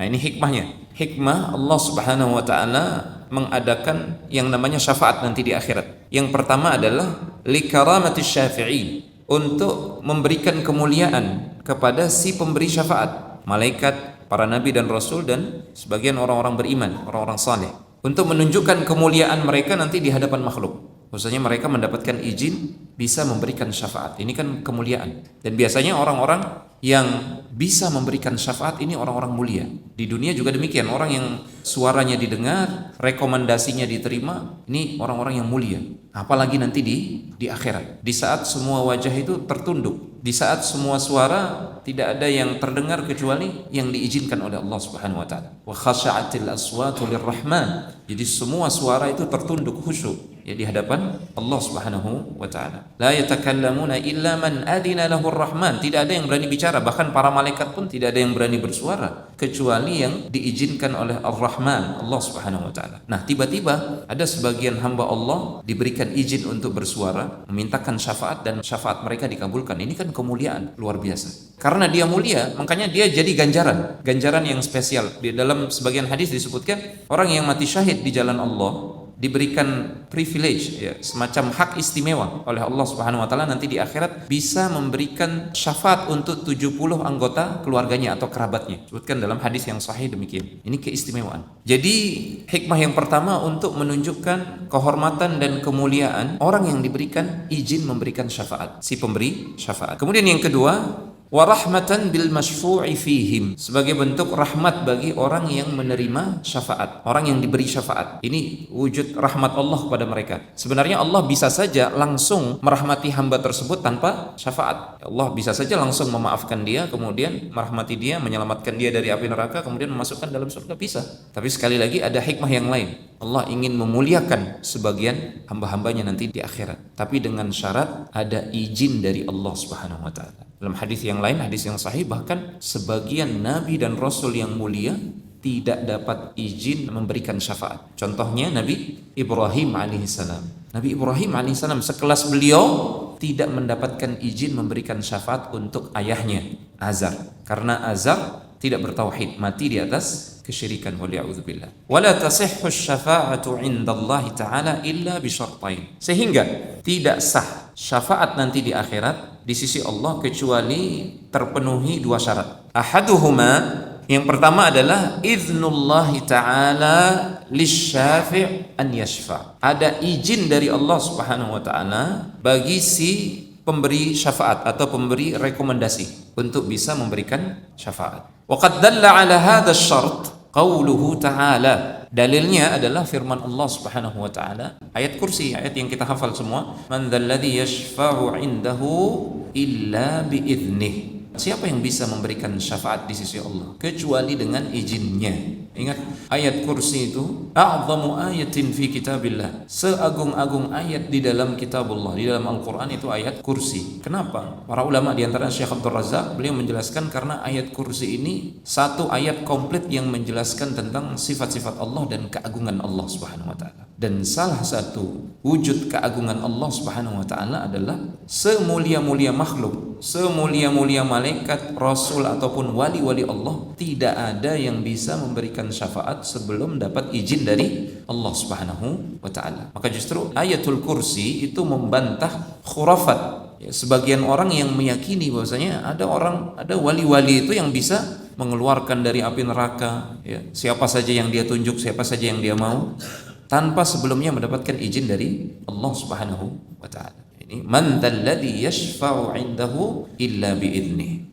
Nah, ini hikmahnya. Hikmah Allah Subhanahu wa taala mengadakan yang namanya syafaat nanti di akhirat. Yang pertama adalah likaramati syafi'in, untuk memberikan kemuliaan kepada si pemberi syafaat, malaikat, para nabi dan rasul, dan sebagian orang-orang beriman, orang-orang saleh, untuk menunjukkan kemuliaan mereka nanti di hadapan makhluk. Maksudnya mereka mendapatkan izin bisa memberikan syafaat. Ini kan kemuliaan. Dan biasanya orang-orang yang bisa memberikan syafaat ini orang-orang mulia. Di dunia juga demikian. Orang yang suaranya didengar, rekomendasinya diterima, ini orang-orang yang mulia. Apalagi nanti di akhirat. Di saat semua wajah itu tertunduk. Di saat semua suara tidak ada yang terdengar kecuali yang diizinkan oleh Allah Subhanahu wa taala. Wa khasha'atil aswatu lirrahman. Jadi semua suara itu tertunduk khusyuk ya di hadapan Allah Subhanahu wa taala. La yatakallamuna illa man adina lahu rahman. Tidak ada yang berani bicara, bahkan para malaikat pun tidak ada yang berani bersuara kecuali yang diizinkan oleh Ar-Rahman, Allah Subhanahu wa taala. Nah, tiba-tiba ada sebagian hamba Allah diberikan izin untuk bersuara, memintakan syafaat, dan syafaat mereka dikabulkan. Ini kan kemuliaan luar biasa. Karena dia mulia, makanya dia jadi ganjaran yang spesial. Di dalam sebagian hadis disebutkan orang yang mati syahid di jalan Allah diberikan privilege ya, semacam hak istimewa oleh Allah Subhanahu wa taala, nanti di akhirat bisa memberikan syafaat untuk 70 anggota keluarganya atau kerabatnya. Sebutkan dalam hadis yang sahih demikian. Ini keistimewaan. Jadi hikmah yang pertama untuk menunjukkan kehormatan dan kemuliaan orang yang diberikan izin memberikan syafaat, si pemberi syafaat. Kemudian yang kedua, wa rahmatan bil masyfu'i fihim, sebagai bentuk rahmat bagi orang yang menerima syafaat, orang yang diberi syafaat. Ini wujud rahmat Allah kepada mereka. Sebenarnya Allah bisa saja langsung merahmati hamba tersebut tanpa syafaat. Allah bisa saja langsung memaafkan dia, kemudian merahmati dia, menyelamatkan dia dari api neraka, kemudian memasukkan dalam surga, bisa. Tapi sekali lagi ada hikmah yang lain. Allah ingin memuliakan sebagian hamba-hambanya nanti di akhirat, tapi dengan syarat ada izin dari Allah Subhanahu wa taala. Dalam hadis yang lain, hadis yang sahih, bahkan sebagian nabi dan rasul yang mulia tidak dapat izin memberikan syafaat. Contohnya Nabi Ibrahim alaihissalam. Nabi Ibrahim alaihissalam sekelas beliau tidak mendapatkan izin memberikan syafaat untuk ayahnya Azar, karena Azar tidak bertauhid, mati di atas kesyirikan, waliya'udzubillah. Wala tasihhu syafa'atu 'indallahi ta'ala illa bi syartain. Sehingga tidak sah syafaat nanti di akhirat di sisi Allah kecuali terpenuhi dua syarat. Ahaduhuma, yang pertama adalah idzunullahi ta'ala lisyafi' an yashfa'. Ada izin dari Allah Subhanahu wa taala bagi si pemberi syafaat atau pemberi rekomendasi untuk bisa memberikan syafaat. Wa qad dalla 'ala hadha asy-syart qauluhu ta'ala. Dalilnya adalah firman Allah Subhanahu wa taala, ayat kursi, ayat yang kita hafal semua, man dzalladzi yashfa'u 'indahu illa biiznih. Siapa yang bisa memberikan syafaat di sisi Allah kecuali dengan izinnya. Ingat, ayat kursi itu a'zamu ayatin fi kitabillah, seagung-agung ayat di dalam kitabullah, di dalam Al-Quran itu ayat kursi. Kenapa? Para ulama di antara Syekh Abdul Razak, beliau menjelaskan karena ayat kursi ini satu ayat komplit yang menjelaskan tentang sifat-sifat Allah dan keagungan Allah Subhanahu wa taala. Dan salah satu wujud keagungan Allah Subhanahu wa taala adalah semulia-mulia makhluk, semulia-mulia malaikat, rasul ataupun wali-wali Allah, tidak ada yang bisa memberikan syafaat sebelum dapat izin dari Allah Subhanahu wa taala. Maka justru ayatul kursi itu membantah khurafat. Ya, sebagian orang yang meyakini bahwasanya ada wali-wali itu yang bisa mengeluarkan dari api neraka, ya, siapa saja yang dia tunjuk, siapa saja yang dia mau, tanpa sebelumnya mendapatkan izin dari Allah Subhanahu wa taala. Ini man dzalladzi yashfa'u 'indahu illa bi'idznih.